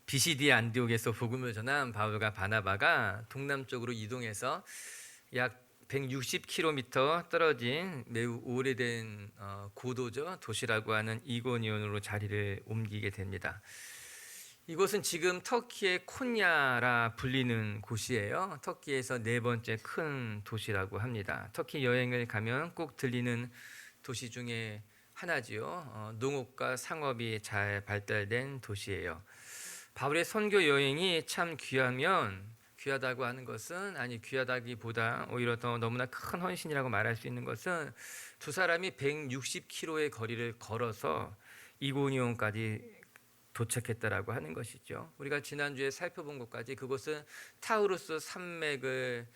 비시디아 안디옥에서 복음을 전한 바울과 바나바가 동남쪽으로 이동해서 약 160km 떨어진 매우 오래된 고도죠. 도시라고 하는 이고니온으로 자리를 옮기게 됩니다. 이곳은 지금 터키의 콘야라 불리는 곳이에요. 터키에서 네 번째 큰 도시라고 합니다. 터키 여행을 가면 꼭 들리는 도시 중에 하나지요. 농업과 상업이 잘 발달된 도시예요. 바울의 선교 여행이 참 귀하다고 하는 것은, 아니 귀하다기보다 오히려 더 너무나 큰 헌신이라고 말할 수 있는 것은, 두 사람이 160km의 거리를 걸어서 이고니온까지 도착했다라고 하는 것이죠. 우리가 지난주에 살펴본 것까지 그곳은 타우루스 산맥을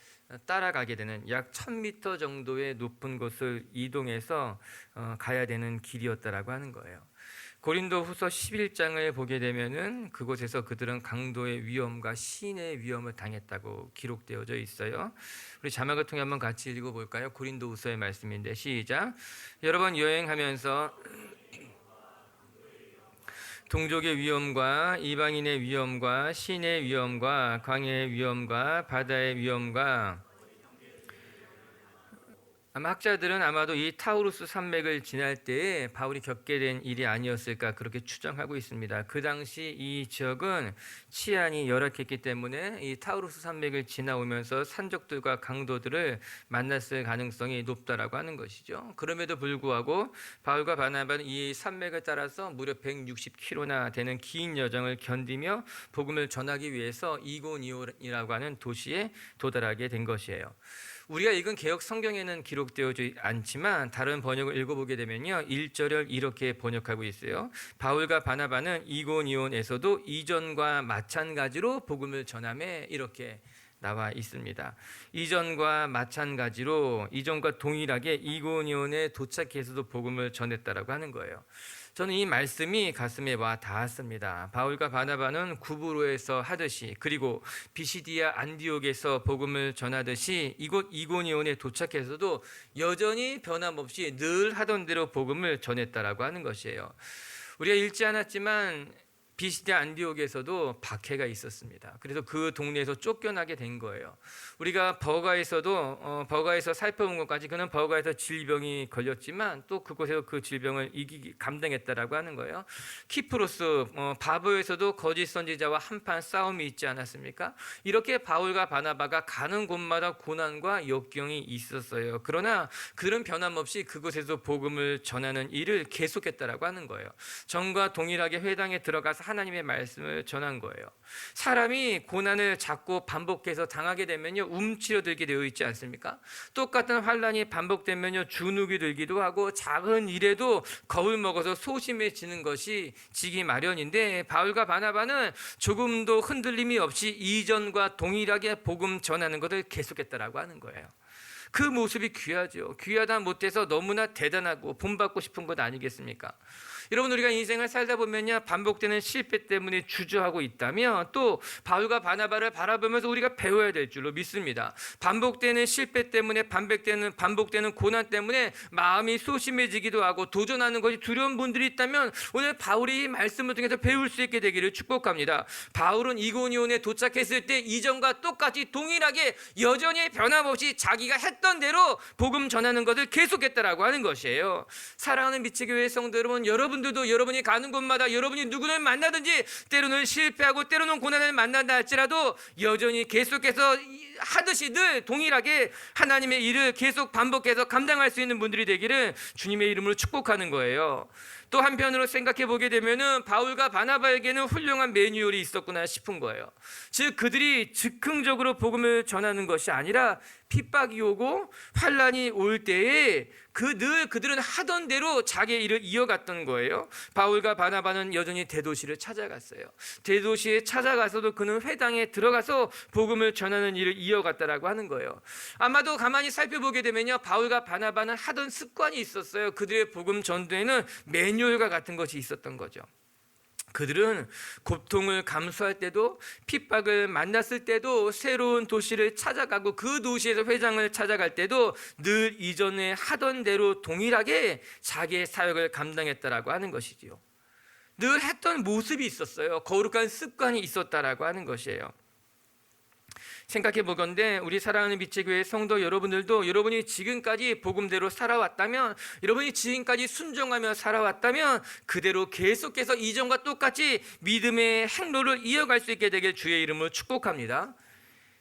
따라가게 되는 약 1000m 정도의 높은 곳을 이동해서 가야 되는 길이었다라고 하는 거예요. 고린도후서 11장을 보게 되면은 그곳에서 그들은 강도의 위험과 시인의 위험을 당했다고 기록되어져 있어요. 우리 자막을 통해 한번 같이 읽어볼까요? 고린도후서의 말씀인데 시작. 여러 번 여행하면서 동족의 위험과 이방인의 위험과 시인의 위험과 광야의 위험과 바다의 위험과, 아마 학자들은 아마도 이 타우루스 산맥을 지날 때에 바울이 겪게 된 일이 아니었을까 그렇게 추정하고 있습니다. 그 당시 이 지역은 치안이 열악했기 때문에 이 타우루스 산맥을 지나오면서 산적들과 강도들을 만났을 가능성이 높다라고 하는 것이죠. 그럼에도 불구하고 바울과 바나바는 이 산맥을 따라서 무려 160km나 되는 긴 여정을 견디며 복음을 전하기 위해서 이고니온이라고 하는 도시에 도달하게 된 것이에요. 우리가 읽은 개역 성경에는 기록되어져 않지만 다른 번역을 읽어보게 되면요, 1절을 이렇게 번역하고 있어요. 바울과 바나바는 이고니온에서도 이전과 마찬가지로 복음을 전하며, 이렇게 나와 있습니다. 이전과 동일하게 이고니온에 도착해서도 복음을 전했다라고 하는 거예요. 저는 이 말씀이 가슴에 와 닿았습니다. 바울과 바나바는 구브로에서 하듯이, 그리고 비시디아 안디옥에서 복음을 전하듯이 이곳 이고니온에 도착해서도 여전히 변함없이 늘 하던 대로 복음을 전했다라고 하는 것이에요. 우리가 읽지 않았지만 비시디아 안디옥에서도 박해가 있었습니다. 그래서 그 동네에서 쫓겨나게 된 거예요. 우리가 버가에서 살펴본 것까지 그는 버가에서 질병이 걸렸지만 또 그곳에서 그 질병을 감당했다라고 하는 거예요. 키프로스 바보에서도 거짓 선지자와 한판 싸움이 있지 않았습니까? 이렇게 바울과 바나바가 가는 곳마다 고난과 역경이 있었어요. 그러나 그들은 변함없이 그곳에서 복음을 전하는 일을 계속했다라고 하는 거예요. 전과 동일하게 회당에 들어가서 하나님의 말씀을 전한 거예요. 사람이 고난을 자꾸 반복해서 당하게 되면요, 움츠러들게 되어 있지 않습니까? 똑같은 환난이 반복되면요, 주눅이 들기도 하고 작은 일에도 겁을 먹어서 소심해지는 것이 지기 마련인데, 바울과 바나바는 조금도 흔들림이 없이 이전과 동일하게 복음 전하는 것을 계속했다라고 하는 거예요. 그 모습이 귀하죠. 귀하다 못해서 너무나 대단하고 본받고 싶은 것 아니겠습니까? 여러분, 우리가 인생을 살다 보면요, 반복되는 실패 때문에 주저하고 있다면 또 바울과 바나바를 바라보면서 우리가 배워야 될 줄로 믿습니다. 반복되는 실패 때문에, 반복되는 고난 때문에 마음이 소심해지기도 하고 도전하는 것이 두려운 분들이 있다면 오늘 바울이 이 말씀을 통해서 배울 수 있게 되기를 축복합니다. 바울은 이고니온에 도착했을 때 이전과 똑같이 동일하게 여전히 변함없이 자기가 했던 대로 복음 전하는 것을 계속했다라고 하는 것이에요. 사랑하는 미치교회 성도 여러분, 여러분들도 여러분이 가는 곳마다 여러분이 누구를 만나든지 때로는 실패하고 때로는 고난을 만난다 할지라도 여전히 계속해서 하듯이 늘 동일하게 하나님의 일을 계속 반복해서 감당할 수 있는 분들이 되기를 주님의 이름으로 축복하는 거예요. 또 한편으로 생각해 보게 되면은 바울과 바나바에게는 훌륭한 매뉴얼이 있었구나 싶은 거예요. 즉 그들이 즉흥적으로 복음을 전하는 것이 아니라 핍박이 오고 환난이 올 때에 그들은 하던 대로 자기의 일을 이어갔던 거예요. 바울과 바나바는 여전히 대도시를 찾아갔어요. 대도시에 찾아가서도 그는 회당에 들어가서 복음을 전하는 일을 이어갔다라고 하는 거예요. 아마도 가만히 살펴보게 되면요, 바울과 바나바는 하던 습관이 있었어요. 그들의 복음 전도에는 매뉴얼과 같은 것이 있었던 거죠. 그들은 고통을 감수할 때도, 핍박을 만났을 때도, 새로운 도시를 찾아가고 그 도시에서 회장을 찾아갈 때도 늘 이전에 하던 대로 동일하게 자기의 사역을 감당했다라고 하는 것이지요. 늘 했던 모습이 있었어요. 거룩한 습관이 있었다라고 하는 것이에요. 생각해 보건대 우리 사랑하는 빛의 교회 성도 여러분들도 여러분이 지금까지 복음대로 살아왔다면, 여러분이 지금까지 순종하며 살아왔다면 그대로 계속해서 이전과 똑같이 믿음의 행로를 이어갈 수 있게 되길 주의 이름으로 축복합니다.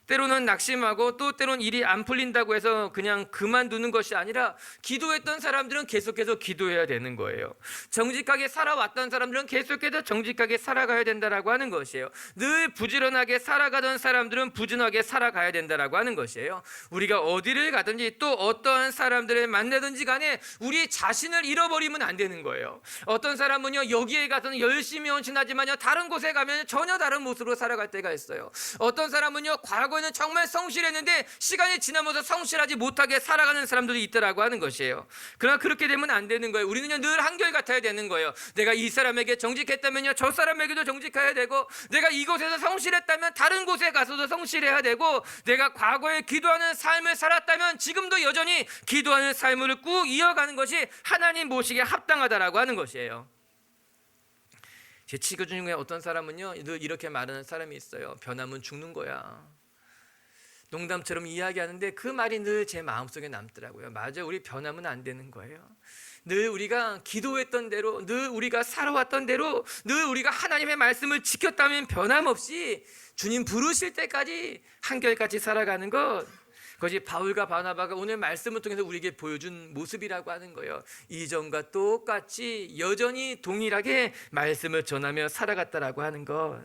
때로는 낙심하고 또 때로는 일이 안 풀린다고 해서 그냥 그만두는 것이 아니라 기도했던 사람들은 계속해서 기도해야 되는 거예요. 정직하게 살아왔던 사람들은 계속해서 정직하게 살아가야 된다라고 하는 것이에요. 늘 부지런하게 살아가던 사람들은 부지런하게 살아가야 된다라고 하는 것이에요. 우리가 어디를 가든지 또 어떠한 사람들을 만나든지 간에 우리 자신을 잃어버리면 안 되는 거예요. 어떤 사람은요, 여기에 가서는 열심히 헌신하지만요, 다른 곳에 가면 전혀 다른 모습으로 살아갈 때가 있어요. 어떤 사람은요, 과거에는 정말 성실했는데 시간이 지나면서 성실하지 못하게 살아가는 사람들이 있더라고 하는 것이에요. 그러나 그렇게 되면 안 되는 거예요. 우리는 늘 한결같아야 되는 거예요. 내가 이 사람에게 정직했다면요, 저 사람에게도 정직해야 되고, 내가 이곳에서 성실했다면 다른 곳에 가서도 성실해야 되고, 내가 과거에 기도하는 삶을 살았다면 지금도 여전히 기도하는 삶을 꾹 이어가는 것이 하나님 보시기에 합당하다라고 하는 것이에요. 제 친구 중에 어떤 사람은요, 늘 이렇게 말하는 사람이 있어요. 변하면 죽는 거야. 농담처럼 이야기하는데 그 말이 늘 제 마음속에 남더라고요. 맞아요. 우리 변하면 안 되는 거예요. 늘 우리가 기도했던 대로, 늘 우리가 살아왔던 대로, 늘 우리가 하나님의 말씀을 지켰다면 변함없이 주님 부르실 때까지 한결같이 살아가는 것, 그것이 바울과 바나바가 오늘 말씀을 통해서 우리에게 보여준 모습이라고 하는 거예요. 이전과 똑같이 여전히 동일하게 말씀을 전하며 살아갔다라고 하는 것.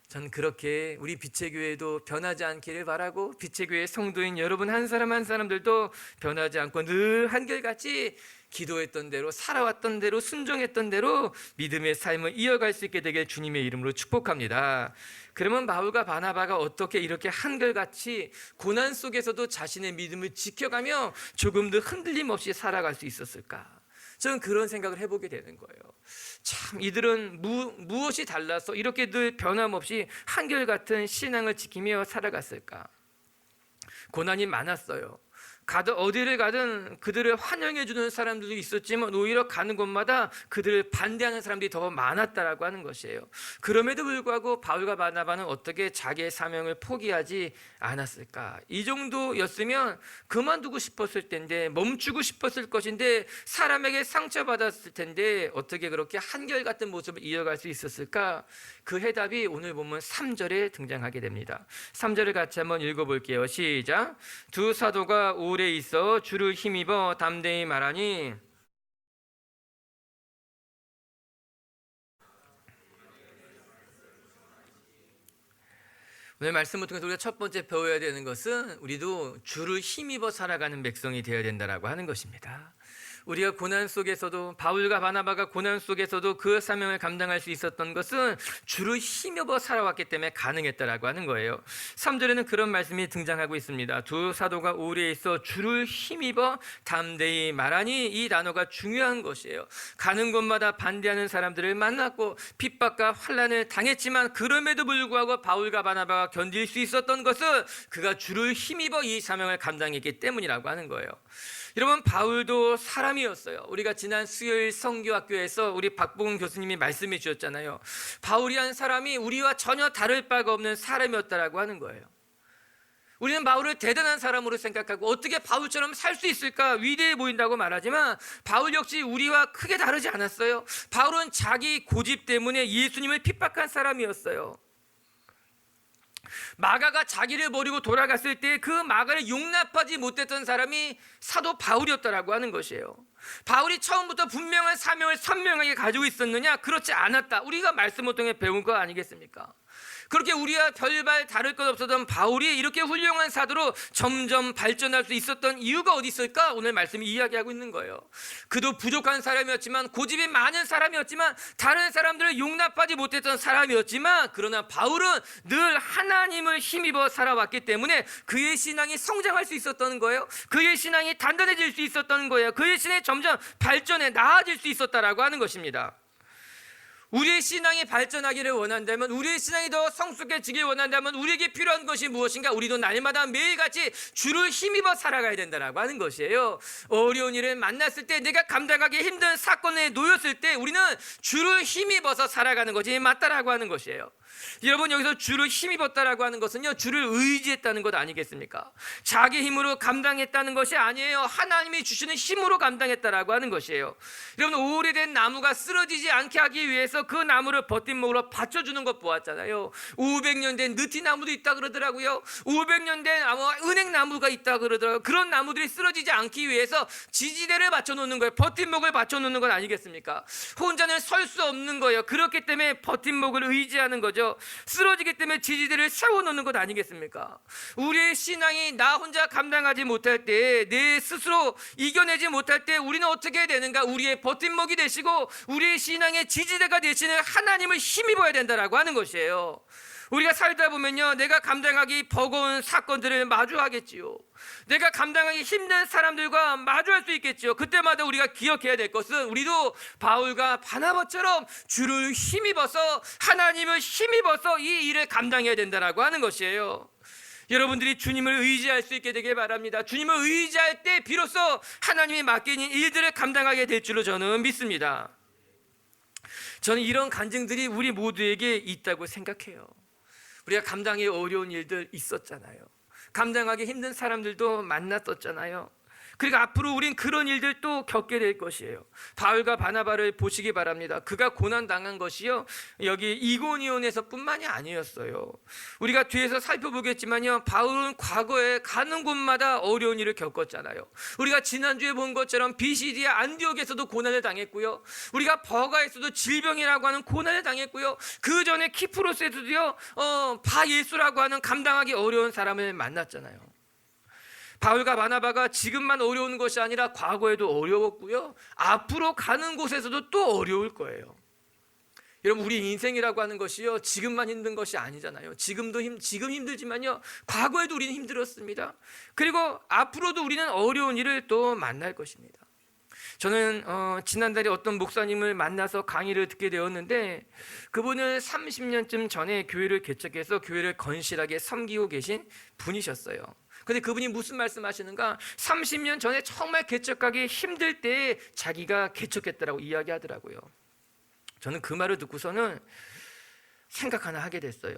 전 그렇게 우리 빛의 교회도 변하지 않기를 바라고, 빛의 교회 성도인 여러분 한 사람 한 사람들도 변하지 않고 늘 한결같이 기도했던 대로, 살아왔던 대로, 순종했던 대로 믿음의 삶을 이어갈 수 있게 되길 주님의 이름으로 축복합니다. 그러면 바울과 바나바가 어떻게 이렇게 한결같이 고난 속에서도 자신의 믿음을 지켜가며 조금도 흔들림 없이 살아갈 수 있었을까? 저는 그런 생각을 해보게 되는 거예요. 참, 이들은 무엇이 달라서 이렇게 늘 변함없이 한결같은 신앙을 지키며 살아갔을까? 고난이 많았어요. 어디를 가든 그들을 환영해 주는 사람들도 있었지만 오히려 가는 곳마다 그들을 반대하는 사람들이 더 많았다라고 하는 것이에요. 그럼에도 불구하고 바울과 바나바는 어떻게 자기의 사명을 포기하지 않았을까? 이 정도였으면 그만두고 싶었을 텐데, 멈추고 싶었을 것인데, 사람에게 상처받았을 텐데 어떻게 그렇게 한결같은 모습을 이어갈 수 있었을까? 그 해답이 오늘 보면 3절에 등장하게 됩니다. 3절을 같이 한번 읽어볼게요. 시작. 두 사도가 오래 있어 주를 힘입어 담대히 말하니, 오늘 말씀을 통해서 우리가 첫 번째 배워야 되는 것은 우리도 주를 힘입어 살아가는 백성이 되어야 된다라고 하는 것입니다. 우리가 고난 속에서도, 바울과 바나바가 고난 속에서도 그 사명을 감당할 수 있었던 것은 주를 힘입어 살아왔기 때문에 가능했다라고 하는 거예요. 3절에는 그런 말씀이 등장하고 있습니다. 두 사도가 오래 있어 주를 힘입어 담대히 말하니, 이 단어가 중요한 것이에요. 가는 곳마다 반대하는 사람들을 만났고 핍박과 환난을 당했지만 그럼에도 불구하고 바울과 바나바가 견딜 수 있었던 것은 그가 주를 힘입어 이 사명을 감당했기 때문이라고 하는 거예요. 여러분, 바울도 사람이었어요. 우리가 지난 수요일 성교학교에서 우리 박봉은 교수님이 말씀해 주셨잖아요. 바울이란 사람이 우리와 전혀 다를 바가 없는 사람이었다라고 하는 거예요. 우리는 바울을 대단한 사람으로 생각하고 어떻게 바울처럼 살 수 있을까 위대해 보인다고 말하지만 바울 역시 우리와 크게 다르지 않았어요. 바울은 자기 고집 때문에 예수님을 핍박한 사람이었어요. 마가가 자기를 버리고 돌아갔을 때 그 마가를 용납하지 못했던 사람이 사도 바울이었다라고 하는 것이에요. 바울이 처음부터 분명한 사명을 선명하게 가지고 있었느냐? 그렇지 않았다. 우리가 말씀을 통해 배운 거 아니겠습니까? 그렇게 우리와 별반 다를 것 없었던 바울이 이렇게 훌륭한 사도로 점점 발전할 수 있었던 이유가 어디 있을까? 오늘 말씀이 이야기하고 있는 거예요. 그도 부족한 사람이었지만, 고집이 많은 사람이었지만, 다른 사람들을 용납하지 못했던 사람이었지만, 그러나 바울은 늘 하나님을 힘입어 살아왔기 때문에 그의 신앙이 성장할 수 있었던 거예요. 그의 신앙이 단단해질 수 있었던 거예요. 그의 신앙이 점점 발전해 나아질 수 있었다라고 하는 것입니다. 우리의 신앙이 발전하기를 원한다면, 우리의 신앙이 더 성숙해지길 원한다면 우리에게 필요한 것이 무엇인가? 우리도 날마다 매일같이 주를 힘입어 살아가야 된다라고 하는 것이에요. 어려운 일을 만났을 때, 내가 감당하기 힘든 사건에 놓였을 때 우리는 주를 힘입어서 살아가는 것이 맞다라고 하는 것이에요. 여러분, 여기서 주를 힘입었다라고 하는 것은요, 주를 의지했다는 것 아니겠습니까? 자기 힘으로 감당했다는 것이 아니에요. 하나님이 주시는 힘으로 감당했다라고 하는 것이에요. 여러분, 오래된 나무가 쓰러지지 않게 하기 위해서 그 나무를 버팀목으로 받쳐주는 것 보았잖아요. 500년 된 느티나무도 있다 그러더라고요. 500년 된 은행나무가 있다 그러더라고요. 그런 나무들이 쓰러지지 않기 위해서 지지대를 받쳐놓는 거예요. 버팀목을 받쳐놓는 건 아니겠습니까? 혼자는 설 수 없는 거예요. 그렇기 때문에 버팀목을 의지하는 거죠. 쓰러지기 때문에 지지대를 세워놓는 것 아니겠습니까? 우리의 신앙이 나 혼자 감당하지 못할 때, 내 스스로 이겨내지 못할 때 우리는 어떻게 해야 되는가? 우리의 버팀목이 되시고 우리의 신앙의 지지대가 되시는 하나님을 힘입어야 된다라고 하는 것이에요. 우리가 살다 보면요, 내가 감당하기 버거운 사건들을 마주하겠지요. 내가 감당하기 힘든 사람들과 마주할 수 있겠지요. 그때마다 우리가 기억해야 될 것은, 우리도 바울과 바나바처럼 주를 힘입어서, 하나님을 힘입어서 이 일을 감당해야 된다라고 하는 것이에요. 여러분들이 주님을 의지할 수 있게 되길 바랍니다. 주님을 의지할 때 비로소 하나님이 맡기는 일들을 감당하게 될 줄로 저는 믿습니다. 저는 이런 간증들이 우리 모두에게 있다고 생각해요. 우리가 감당하기 어려운 일들 있었잖아요. 감당하기 힘든 사람들도 만났었잖아요. 그리고 앞으로 우린 그런 일들도 겪게 될 것이에요. 바울과 바나바를 보시기 바랍니다. 그가 고난당한 것이요, 여기 이고니온에서 뿐만이 아니었어요. 우리가 뒤에서 살펴보겠지만요, 바울은 과거에 가는 곳마다 어려운 일을 겪었잖아요. 우리가 지난주에 본 것처럼 비시디아 안디옥에서도 고난을 당했고요, 우리가 버가에서도 질병이라고 하는 고난을 당했고요, 그 전에 키프로스에서도요, 바예수라고 하는 감당하기 어려운 사람을 만났잖아요. 바울과 바나바가 지금만 어려운 것이 아니라 과거에도 어려웠고요, 앞으로 가는 곳에서도 또 어려울 거예요. 여러분, 우리 인생이라고 하는 것이요, 지금만 힘든 것이 아니잖아요. 지금 힘들지만요, 과거에도 우리는 힘들었습니다. 그리고 앞으로도 우리는 어려운 일을 또 만날 것입니다. 저는 지난달에 어떤 목사님을 만나서 강의를 듣게 되었는데, 그분은 30년쯤 전에 교회를 개척해서 교회를 건실하게 섬기고 계신 분이셨어요. 근데 그분이 무슨 말씀하시는가? 30년 전에 정말 개척하기 힘들 때 자기가 개척했다라고 이야기하더라고요. 저는 그 말을 듣고서는 생각 하나 하게 됐어요.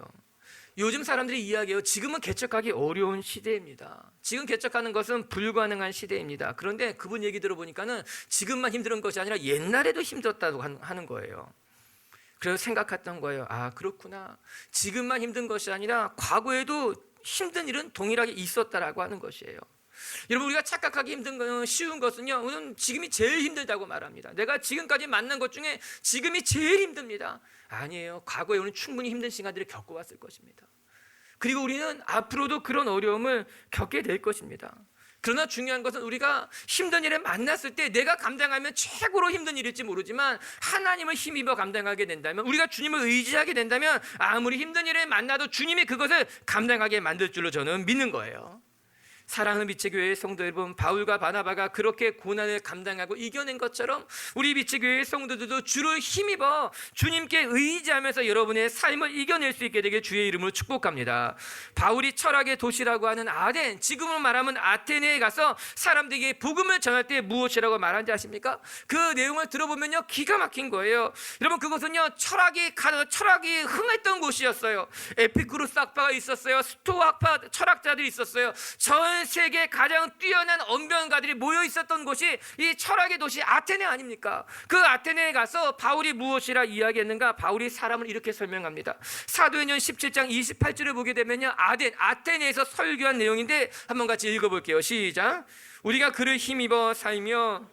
요즘 사람들이 이야기해요. 지금은 개척하기 어려운 시대입니다. 지금 개척하는 것은 불가능한 시대입니다. 그런데 그분 얘기 들어보니까는 지금만 힘든 것이 아니라 옛날에도 힘들었다고 하는 거예요. 그래서 생각했던 거예요. 아, 그렇구나. 지금만 힘든 것이 아니라 과거에도 힘든 일은 동일하게 있었다라고 하는 것이에요. 여러분, 우리가 착각하기 쉬운 것은요, 지금이 제일 힘들다고 말합니다. 내가 지금까지 만난 것 중에 지금이 제일 힘듭니다. 아니에요. 과거에 우리는 충분히 힘든 시간들을 겪어왔을 것입니다. 그리고 우리는 앞으로도 그런 어려움을 겪게 될 것입니다. 그러나 중요한 것은, 우리가 힘든 일을 만났을 때 내가 감당하면 최고로 힘든 일일지 모르지만 하나님을 힘입어 감당하게 된다면, 우리가 주님을 의지하게 된다면 아무리 힘든 일을 만나도 주님이 그것을 감당하게 만들 줄로 저는 믿는 거예요. 사랑하는 미치교회의 성도 여러분, 바울과 바나바가 그렇게 고난을 감당하고 이겨낸 것처럼 우리 미치교회의 성도들도 주를 힘입어 주님께 의지하면서 여러분의 삶을 이겨낼 수 있게 되길 주의 이름으로 축복합니다. 바울이 철학의 도시라고 하는 아덴, 지금으로 말하면 아테네에 가서 사람들에게 복음을 전할 때 무엇이라고 말하는지 아십니까? 그 내용을 들어보면요, 기가 막힌 거예요. 여러분, 그것은요, 철학이 흥했던 곳이었어요. 에피쿠로스 학파가 있었어요. 스토아 학파 철학자들이 있었어요. 전 세계 가장 뛰어난 언변가들이 모여 있었던 곳이 이 철학의 도시 아테네 아닙니까? 그 아테네에 가서 바울이 무엇이라 이야기했는가? 바울이 사람을 이렇게 설명합니다. 사도행전 17장 28절을 보게 되면요, 아테네에서 설교한 내용인데 한번 같이 읽어볼게요. 시작. 우리가 그를 힘입어 살며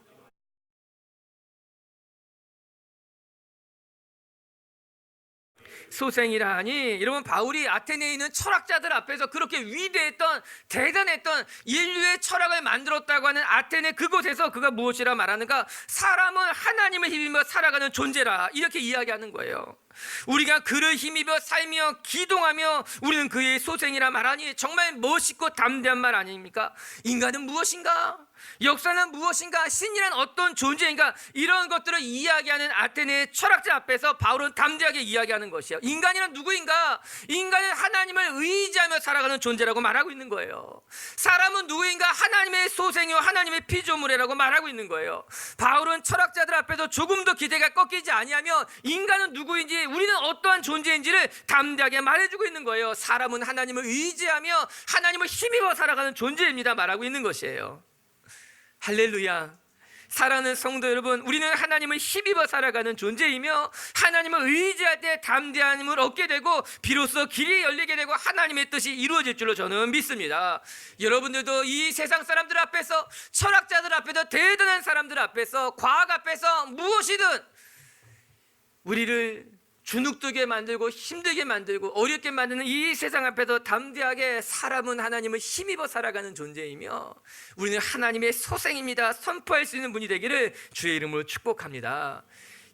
소생이라 하니, 여러분, 바울이 아테네에 있는 철학자들 앞에서 그렇게 위대했던, 대단했던 인류의 철학을 만들었다고 하는 아테네 그곳에서 그가 무엇이라 말하는가? 사람은 하나님을 힘입어 살아가는 존재라, 이렇게 이야기하는 거예요. 우리가 그를 힘입어 살며 기동하며 우리는 그의 소생이라 말하니, 정말 멋있고 담대한 말 아닙니까? 인간은 무엇인가? 역사는 무엇인가? 신이란 어떤 존재인가? 이런 것들을 이야기하는 아테네 철학자 앞에서 바울은 담대하게 이야기하는 것이에요. 인간이란 누구인가? 인간은 하나님을 의지하며 살아가는 존재라고 말하고 있는 거예요. 사람은 누구인가? 하나님의 소생이요 하나님의 피조물이라고 말하고 있는 거예요. 바울은 철학자들 앞에서 조금 더 기대가 꺾이지 아니하며 인간은 누구인지, 우리는 어떠한 존재인지를 담대하게 말해주고 있는 거예요. 사람은 하나님을 의지하며 하나님을 힘입어 살아가는 존재입니다 말하고 있는 것이에요. 할렐루야. 사랑하는 성도 여러분, 우리는 하나님을 힘입어 살아가는 존재이며 하나님을 의지할 때 담대함을 얻게 되고 비로소 길이 열리게 되고 하나님의 뜻이 이루어질 줄로 저는 믿습니다. 여러분들도 이 세상 사람들 앞에서, 철학자들 앞에서, 대단한 사람들 앞에서, 과학 앞에서 무엇이든 우리를 주눅들게 만들고 힘들게 만들고 어렵게 만드는 이 세상 앞에서 담대하게 사람은 하나님을 힘입어 살아가는 존재이며 우리는 하나님의 소생입니다 선포할 수 있는 분이 되기를 주의 이름으로 축복합니다.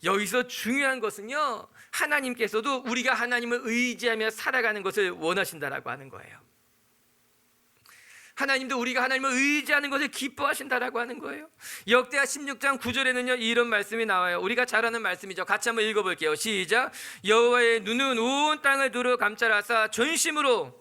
여기서 중요한 것은요, 하나님께서도 우리가 하나님을 의지하며 살아가는 것을 원하신다라고 하는 거예요. 하나님도 우리가 하나님을 의지하는 것을 기뻐하신다라고 하는 거예요. 역대하 16장 9절에는요 이런 말씀이 나와요. 우리가 잘 아는 말씀이죠. 같이 한번 읽어볼게요. 시작. 여호와의 눈은 온 땅을 두루 감찰하사 전심으로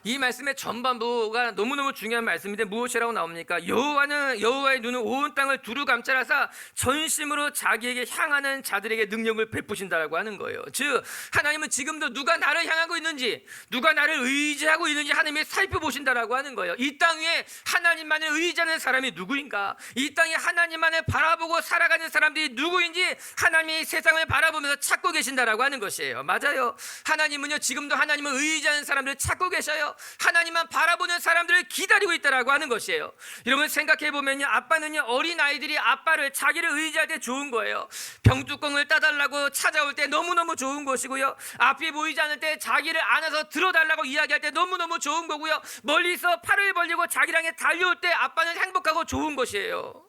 이 말씀의 전반부가 너무너무 중요한 말씀인데 무엇이라고 나옵니까? 여호와의 눈은 온 땅을 두루 감찰하사 전심으로 자기에게 향하는 자들에게 능력을 베푸신다라고 하는 거예요. 즉 하나님은 지금도 누가 나를 향하고 있는지, 누가 나를 의지하고 있는지 하나님이 살펴보신다라고 하는 거예요. 이 땅 위에 하나님만을 의지하는 사람이 누구인가? 이 땅에 하나님만을 바라보고 살아가는 사람들이 누구인지 하나님이 세상을 바라보면서 찾고 계신다라고 하는 것이에요. 맞아요. 하나님은요 지금도 하나님을 의지하는 사람들을 찾고 계셔요. 하나님만 바라보는 사람들을 기다리고 있다라고 하는 것이에요. 여러분 생각해보면요, 아빠는요 어린아이들이 아빠를, 자기를 의지할 때 좋은 거예요. 병뚜껑을 따달라고 찾아올 때 너무너무 좋은 것이고요, 앞이 보이지 않을 때 자기를 안아서 들어달라고 이야기할 때 너무너무 좋은 거고요, 멀리서 팔을 벌리고 자기를 향해 달려올 때 아빠는 행복하고 좋은 것이에요.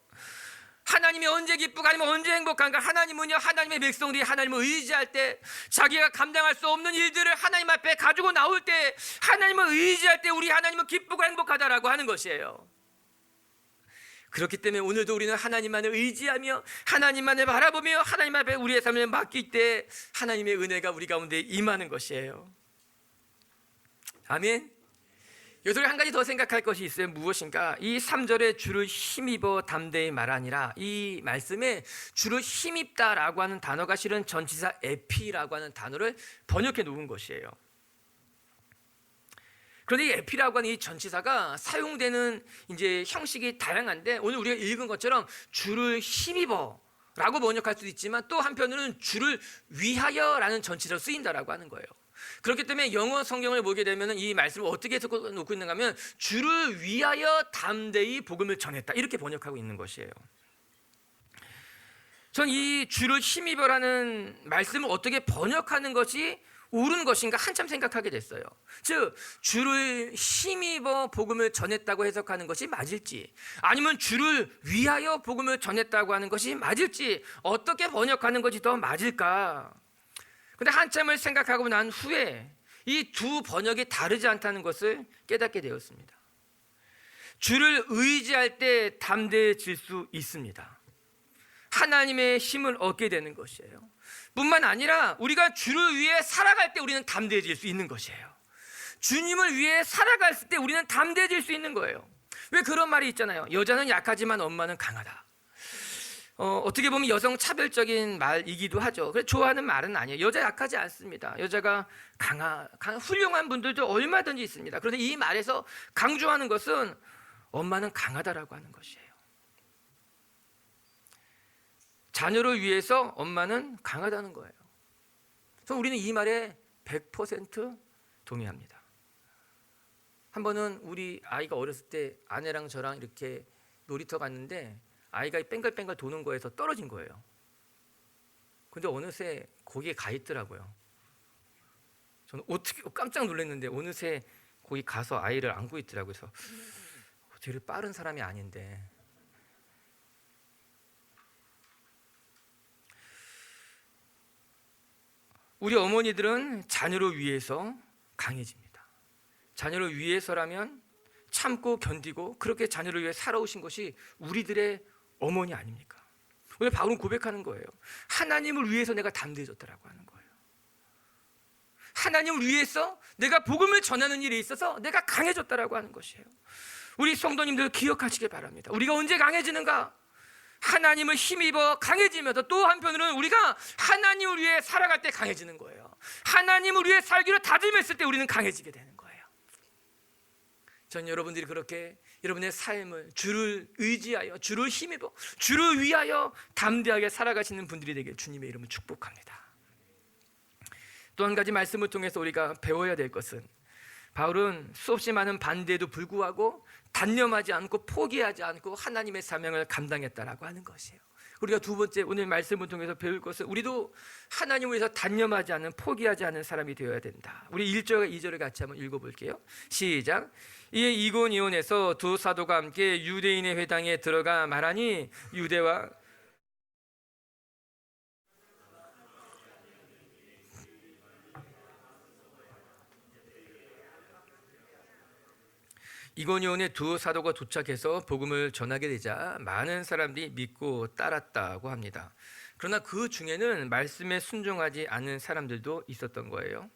하나님이 언제 기쁘고 하나님은 언제 행복한가? 하나님은요 하나님의 백성들이 하나님을 의지할 때, 자기가 감당할 수 없는 일들을 하나님 앞에 가지고 나올 때, 하나님을 의지할 때 우리 하나님은 기쁘고 행복하다라고 하는 것이에요. 그렇기 때문에 오늘도 우리는 하나님만을 의지하며 하나님만을 바라보며 하나님 앞에 우리의 삶을 맡길 때 하나님의 은혜가 우리 가운데 임하는 것이에요. 아멘. 여기서 한 가지 더 생각할 것이 있어요. 무엇인가? 이 3절에 주를 힘입어 담대히 말하니라, 이 말씀에 주를 힘입다라고 하는 단어가 실은 전치사 에피라고 하는 단어를 번역해 놓은 것이에요. 그런데 이 에피라고 하는 이 전치사가 사용되는 이제 형식이 다양한데, 오늘 우리가 읽은 것처럼 주를 힘입어 라고 번역할 수도 있지만 또 한편으로는 주를 위하여라는 전치사로 쓰인다라고 하는 거예요. 그렇기 때문에 영어 성경을 보게 되면 이 말씀을 어떻게 놓고 있는가 하면 주를 위하여 담대히 복음을 전했다, 이렇게 번역하고 있는 것이에요. 전 이 주를 힘입어라는 말씀을 어떻게 번역하는 것이 옳은 것인가 한참 생각하게 됐어요. 즉 주를 힘입어 복음을 전했다고 해석하는 것이 맞을지, 아니면 주를 위하여 복음을 전했다고 하는 것이 맞을지, 어떻게 번역하는 것이 더 맞을까? 근데 한참을 생각하고 난 후에 이 두 번역이 다르지 않다는 것을 깨닫게 되었습니다. 주를 의지할 때 담대해질 수 있습니다. 하나님의 힘을 얻게 되는 것이에요. 뿐만 아니라 우리가 주를 위해 살아갈 때 우리는 담대해질 수 있는 것이에요. 주님을 위해 살아갈 때 우리는 담대해질 수 있는 거예요. 왜 그런 말이 있잖아요. 여자는 약하지만 엄마는 강하다. 어떻게 보면 여성 차별적인 말이기도 하죠. 그래서 좋아하는 말은 아니에요. 여자 약하지 않습니다. 여자가 훌륭한 분들도 얼마든지 있습니다. 그런데 이 말에서 강조하는 것은 엄마는 강하다라고 하는 것이에요. 자녀를 위해서 엄마는 강하다는 거예요. 그래서 우리는 이 말에 100% 동의합니다. 한 번은 우리 아이가 어렸을 때 아내랑 저랑 이렇게 놀이터 갔는데 아이가 뺑글뺑글 도는 거에서 떨어진 거예요. 근데 어느새 거기에 가 있더라고요. 저는 어떻게 깜짝 놀랐는데 어느새 거기 가서 아이를 안고 있더라고요. 그래서 되게 빠른 사람이 아닌데, 우리 어머니들은 자녀를 위해서 강해집니다. 자녀를 위해서라면 참고 견디고 그렇게 자녀를 위해 살아오신 것이 우리들의 어머니 아닙니까? 오늘 바울은 고백하는 거예요. 하나님을 위해서 내가 담대해졌다라고 하는 거예요. 하나님을 위해서 내가 복음을 전하는 일에 있어서 내가 강해졌다라고 하는 것이에요. 우리 성도님들 기억하시길 바랍니다. 우리가 언제 강해지는가? 하나님을 힘입어 강해지면서 또 한편으로는 우리가 하나님을 위해 살아갈 때 강해지는 거예요. 하나님을 위해 살기로 다짐했을 때 우리는 강해지게 되는 거예요. 전 여러분들이 그렇게 여러분의 삶을 주를 의지하여 주를 힘입어 주를 위하여 담대하게 살아가시는 분들이 되길 주님의 이름으로 축복합니다. 또 한 가지 말씀을 통해서 우리가 배워야 될 것은 바울은 수없이 많은 반대에도 불구하고 단념하지 않고 포기하지 않고 하나님의 사명을 감당했다라고 하는 것이에요. 우리가 두 번째 오늘 말씀을 통해서 배울 것은 우리도 하나님을 위해서 단념하지 않는 포기하지 않는 사람이 되어야 된다. 우리 1절과 2절을 같이 한번 읽어볼게요. 시작. 이에 이고니온에서 두 사도가 함께 유대인의 회당에 들어가 말하니 유대와 이고니온에 두 사도가 도착해서 복음을 전하게 되자 많은 사람들이 믿고 따랐다고 합니다. 그러나 그 중에는 말씀에 순종하지 않은 사람들도 있었던 거예요.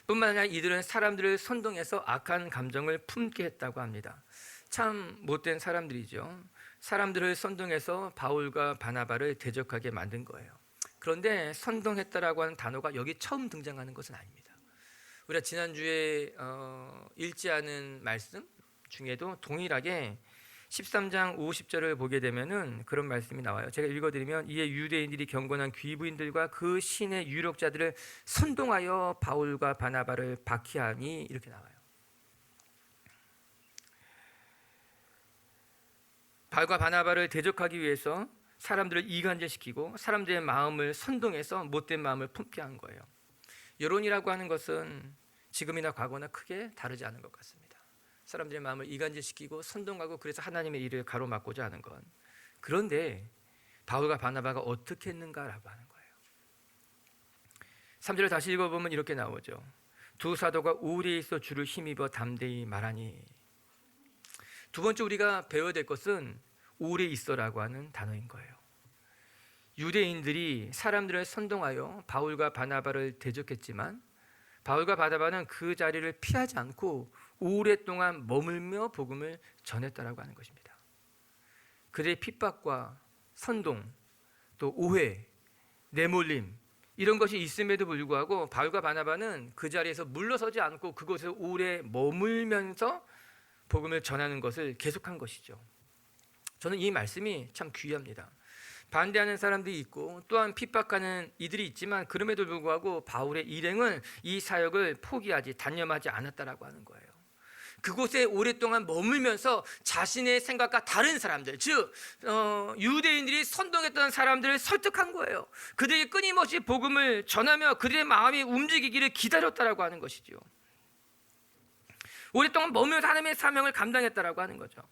뿐만 아니라 이들은 사람들을 선동해서 악한 감정을 품게 했다고 합니다. 참 못된 사람들이죠. 사람들을 선동해서 바울과 바나바를 대적하게 만든 거예요. 그런데 선동했다라고 하는 단어가 여기 처음 등장하는 것은 아닙니다. 우리가 지난주에 읽지 않은 말씀 중에도 동일하게 13장 50절을 보게 되면은 그런 말씀이 나와요. 제가 읽어드리면 이에 유대인들이 경건한 귀부인들과 그 신의 유력자들을 선동하여 바울과 바나바를 박해하니 이렇게 나와요. 바울과 바나바를 대적하기 위해서 사람들을 이간질시키고 사람들의 마음을 선동해서 못된 마음을 품게 한 거예요. 여론이라고 하는 것은 지금이나 과거나 크게 다르지 않은 것 같습니다. 사람들의 마음을 이간질시키고 선동하고 그래서 하나님의 일을 가로막고자 하는 건. 그런데 바울과 바나바가 어떻게 했는가라고 하는 거예요. 3절을 다시 읽어보면 이렇게 나오죠. 두 사도가 오래 있어 주를 힘입어 담대히 말하니. 두 번째 우리가 배워야 될 것은 오래 있어라고 하는 단어인 거예요. 유대인들이 사람들을 선동하여 바울과 바나바를 대적했지만 바울과 바나바는 그 자리를 피하지 않고 오랫동안 머물며 복음을 전했다라고 하는 것입니다. 그들의 핍박과 선동, 또 오해, 내몰림 이런 것이 있음에도 불구하고 바울과 바나바는 그 자리에서 물러서지 않고 그곳에서 오래 머물면서 복음을 전하는 것을 계속한 것이죠. 저는 이 말씀이 참 귀합니다. 반대하는 사람들이 있고 또한 핍박하는 이들이 있지만 그럼에도 불구하고 바울의 일행은 이 사역을 포기하지 단념하지 않았다라고 하는 거예요. 그곳에 오랫동안 머물면서 자신의 생각과 다른 사람들, 즉 유대인들이 선동했던 사람들을 설득한 거예요. 그들이 끊임없이 복음을 전하며 그들의 마음이 움직이기를 기다렸다라고 하는 것이죠. 오랫동안 머물면서 하나님의 사명을 감당했다라고 하는 거죠.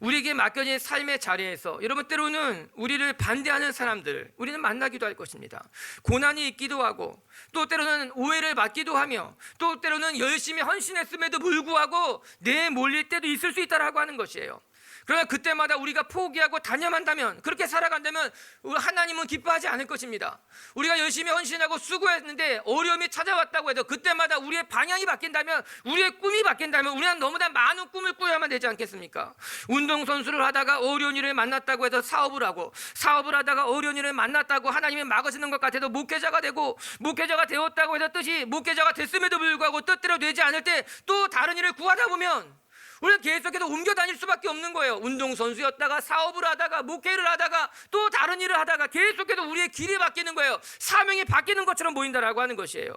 우리에게 맡겨진 삶의 자리에서 여러분 때로는 우리를 반대하는 사람들 우리는 만나기도 할 것입니다. 고난이 있기도 하고 또 때로는 오해를 받기도 하며 또 때로는 열심히 헌신했음에도 불구하고 내몰릴 때도 있을 수 있다라고 하는 것이에요. 그러나 그때마다 우리가 포기하고 단념한다면 그렇게 살아간다면 하나님은 기뻐하지 않을 것입니다. 우리가 열심히 헌신하고 수고했는데 어려움이 찾아왔다고 해도 그때마다 우리의 방향이 바뀐다면 우리의 꿈이 바뀐다면 우리는 너무나 많은 꿈을 꾸려야만 되지 않겠습니까? 운동선수를 하다가 어려운 일을 만났다고 해서 사업을 하고 사업을 하다가 어려운 일을 만났다고 하나님이 막으시는 것 같아도 목회자가 되고 목회자가 되었다고 해서 뜻이 목회자가 됐음에도 불구하고 뜻대로 되지 않을 때 또 다른 일을 구하다 보면 우리는 계속해서 옮겨 다닐 수밖에 없는 거예요. 운동선수였다가 사업을 하다가 목회를 하다가 또 다른 일을 하다가 계속해서 우리의 길이 바뀌는 거예요. 사명이 바뀌는 것처럼 보인다라고 하는 것이에요.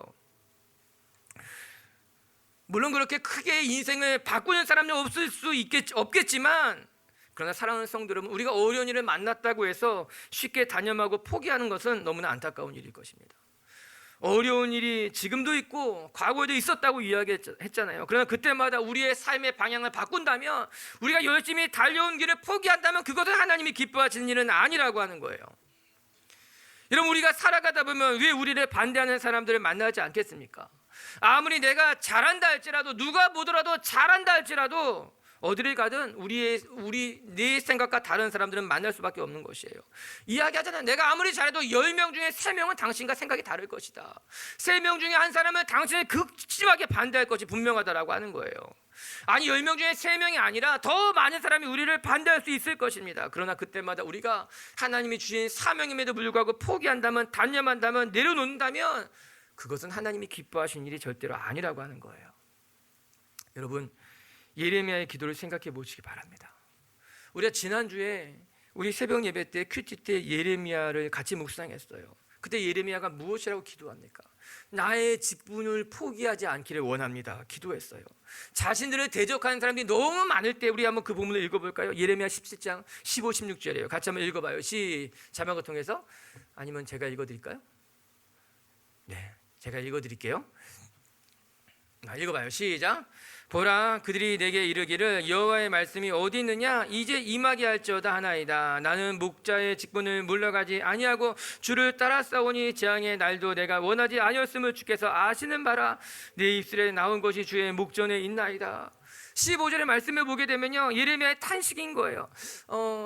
물론 그렇게 크게 인생을 바꾸는 사람은 없겠지만 그러나 사랑하는 성도 여러분, 우리가 어려운 일을 만났다고 해서 쉽게 단념하고 포기하는 것은 너무나 안타까운 일일 것입니다. 어려운 일이 지금도 있고 과거에도 있었다고 이야기했잖아요. 그러나 그때마다 우리의 삶의 방향을 바꾼다면 우리가 열심히 달려온 길을 포기한다면 그것은 하나님이 기뻐하시는 일은 아니라고 하는 거예요. 여러분, 우리가 살아가다 보면 왜 우리를 반대하는 사람들을 만나지 않겠습니까? 아무리 내가 잘한다 할지라도, 누가 보더라도 잘한다 할지라도 어디를 가든 내 생각과 다른 사람들은 만날 수밖에 없는 것이에요. 이야기하잖아요. 내가 아무리 잘해도 10명 중에 3명은 당신과 생각이 다를 것이다. 3명 중에 한 사람은 당신을 극심하게 반대할 것이 분명하다라고 하는 거예요. 아니, 10명 중에 3명이 아니라 더 많은 사람이 우리를 반대할 수 있을 것입니다. 그러나 그때마다 우리가 하나님이 주신 사명임에도 불구하고 포기한다면, 단념한다면, 내려놓는다면 그것은 하나님이 기뻐하시는 일이 절대로 아니라고 하는 거예요. 여러분, 예레미야의 기도를 생각해 보시기 바랍니다. 우리가 지난주에 우리 새벽 예배 때 큐티 때 예레미야를 같이 묵상했어요. 그때 예레미야가 무엇이라고 기도합니까? 나의 직분을 포기하지 않기를 원합니다. 기도했어요. 자신들을 대적하는 사람들이 너무 많을 때 우리 한번 그 본문을 읽어볼까요? 예레미야 17장 15, 16절이에요. 같이 한번 읽어봐요. 자막을 통해서. 아니면 제가 읽어드릴까요? 네, 제가 읽어드릴게요. 읽어봐요. 시작. 보라, 그들이 내게 이르기를 여호와의 말씀이 어디 있느냐? 이제 임하게 할지어다 하나이다. 나는 목자의 직분을 물러가지 아니하고 주를 따라 싸우니 재앙의 날도 내가 원하지 아니었음을 주께서 아시는 바라. 내 입술에 나온 것이 주의 목전에 있나이다. 15절의 말씀을 보게 되면요, 예레미야의 탄식인 거예요.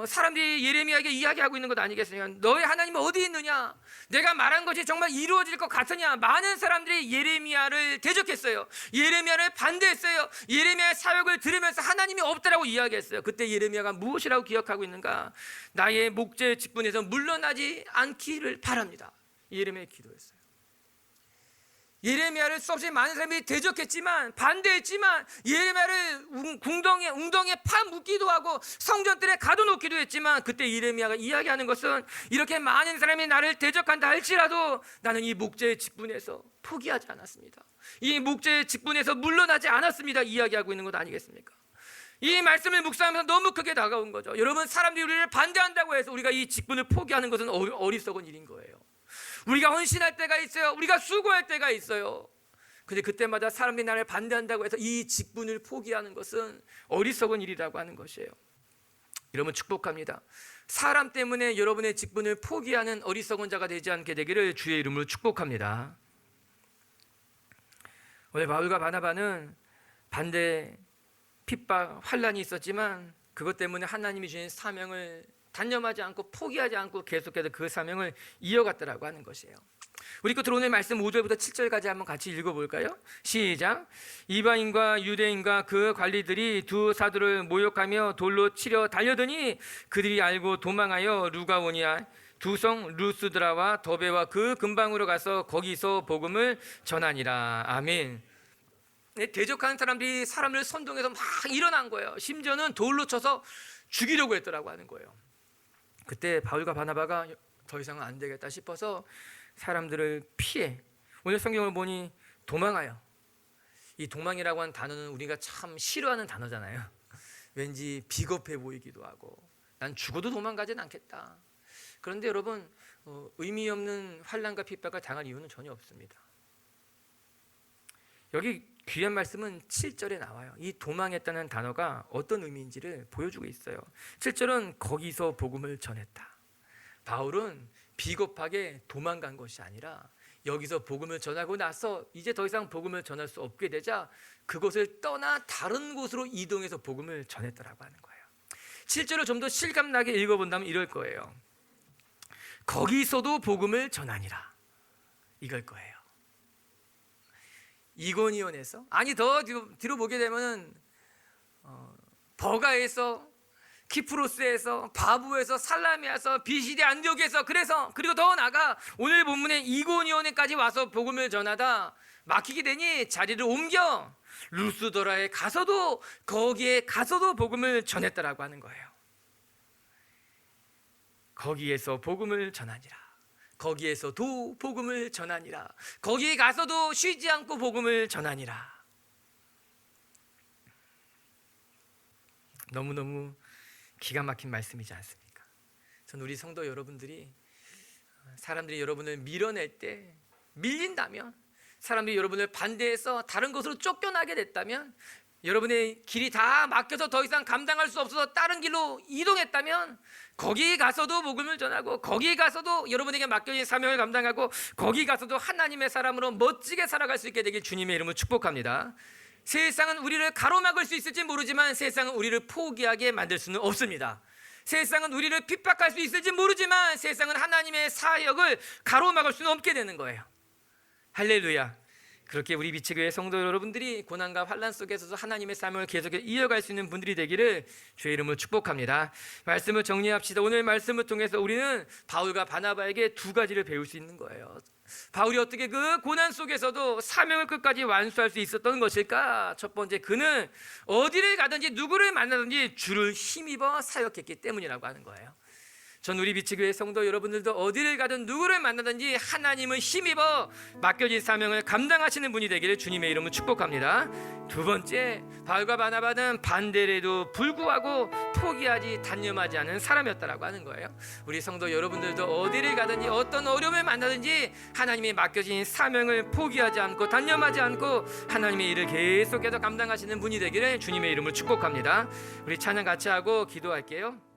사람들이 예레미야에게 이야기하고 있는 것 아니겠어요? 너의 하나님은 어디 있느냐? 내가 말한 것이 정말 이루어질 것 같으냐? 많은 사람들이 예레미야를 대적했어요. 예레미야를 반대했어요. 예레미야의 사역을 들으면서 하나님이 없다라고 이야기했어요. 그때 예레미야가 무엇이라고 기억하고 있는가? 나의 목자의 직분에서 물러나지 않기를 바랍니다. 예레미야의 기도였어요. 예레미야를 수없이 많은 사람들이 대적했지만, 반대했지만, 예레미야를 웅덩이에 파묻기도 하고 성전들에 가둬놓기도 했지만, 그때 예레미야가 이야기하는 것은 이렇게 많은 사람이 나를 대적한다 할지라도 나는 이 목자의 직분에서 포기하지 않았습니다. 이 목자의 직분에서 물러나지 않았습니다. 이야기하고 있는 것 아니겠습니까? 이 말씀을 묵상하면서 너무 크게 다가온 거죠. 여러분, 사람들이 우리를 반대한다고 해서 우리가 이 직분을 포기하는 것은 어리석은 일인 거예요. 우리가 헌신할 때가 있어요. 우리가 수고할 때가 있어요. 근데 그때마다 사람들이 나를 반대한다고 해서 이 직분을 포기하는 것은 어리석은 일이라고 하는 것이에요. 여러분, 축복합니다. 사람 때문에 여러분의 직분을 포기하는 어리석은 자가 되지 않게 되기를 주의 이름으로 축복합니다. 오늘 바울과 바나바는 반대, 핍박, 환난이 있었지만 그것 때문에 하나님이 주신 사명을 단념하지 않고 포기하지 않고 계속해서 그 사명을 이어갔다라고 하는 것이에요. 우리 끝으로 오늘 말씀 5절부터 7절까지 한번 같이 읽어볼까요? 시작. 이방인과 유대인과 그 관리들이 두 사도를 모욕하며 돌로 치려 달려드니 그들이 알고 도망하여 루가오니아 두 성 루스드라와 더베와 그 근방으로 가서 거기서 복음을 전하니라. 아멘. 대적하는 사람들이 사람을 선동해서 막 일어난 거예요. 심지어는 돌로 쳐서 죽이려고 했더라고 하는 거예요. 그때 바울과 바나바가 더 이상은 안 되겠다 싶어서 사람들을 피해, 오늘 성경을 보니 도망하여. 이 도망이라고 하는 단어는 우리가 참 싫어하는 단어잖아요. 왠지 비겁해 보이기도 하고 난 죽어도 도망가진 않겠다. 그런데 여러분, 의미 없는 환난과 핍박을 당할 이유는 전혀 없습니다. 여기 귀한 말씀은 7절에 나와요. 이 도망했다는 단어가 어떤 의미인지를 보여주고 있어요. 7절은 거기서 복음을 전했다. 바울은 비겁하게 도망간 것이 아니라 여기서 복음을 전하고 나서 이제 더 이상 복음을 전할 수 없게 되자 그곳을 떠나 다른 곳으로 이동해서 복음을 전했다라고 하는 거예요. 7절을 좀 더 실감나게 읽어본다면 이럴 거예요. 거기서도 복음을 전하니라. 이걸 거예요. 이고니온에서, 아니 더 뒤로 보게 되면 버가에서, 키프로스에서, 바부에서, 살라미아에서, 비시디 안디옥에서, 그리고 더 나아가 오늘 본문의 이고니온에까지 와서 복음을 전하다 막히게 되니 자리를 옮겨 루스도라에 가서도, 거기에 가서도 복음을 전했다라고 하는 거예요. 거기에서 복음을 전하니라. 거기에서도 복음을 전하니라. 거기에 가서도 쉬지 않고 복음을 전하니라. 너무너무 기가 막힌 말씀이지 않습니까? 전 우리 성도 여러분들이, 사람들이 여러분을 밀어낼 때, 밀린다면, 사람들이 여러분을 반대해서 다른 곳으로 쫓겨나게 됐다면 여러분의 길이 다 막혀서 더 이상 감당할 수 없어서 다른 길로 이동했다면 거기 가서도 복음을 전하고 거기 가서도 여러분에게 맡겨진 사명을 감당하고 거기 가서도 하나님의 사람으로 멋지게 살아갈 수 있게 되길 주님의 이름으로 축복합니다. 세상은 우리를 가로막을 수 있을지 모르지만 세상은 우리를 포기하게 만들 수는 없습니다. 세상은 우리를 핍박할 수 있을지 모르지만 세상은 하나님의 사역을 가로막을 수는 없게 되는 거예요. 할렐루야. 그렇게 우리 비치교회 성도 여러분들이 고난과 환난 속에서도 하나님의 삶을 계속 이어갈 수 있는 분들이 되기를 주의 이름으로 축복합니다. 말씀을 정리합시다. 오늘 말씀을 통해서 우리는 바울과 바나바에게 두 가지를 배울 수 있는 거예요. 바울이 어떻게 그 고난 속에서도 사명을 끝까지 완수할 수 있었던 것일까? 첫 번째, 그는 어디를 가든지 누구를 만나든지 주를 힘입어 사역했기 때문이라고 하는 거예요. 전 우리 비치교회 성도 여러분들도 어디를 가든 누구를 만나든지 하나님을 힘입어 맡겨진 사명을 감당하시는 분이 되기를 주님의 이름으로 축복합니다. 두 번째, 바울과 바나바는 반대에도 불구하고 포기하지 단념하지 않은 사람이었다라고 하는 거예요. 우리 성도 여러분들도 어디를 가든지 어떤 어려움을 만나든지 하나님이 맡겨진 사명을 포기하지 않고 단념하지 않고 하나님의 일을 계속해서 감당하시는 분이 되기를 주님의 이름으로 축복합니다. 우리 찬양 같이 하고 기도할게요.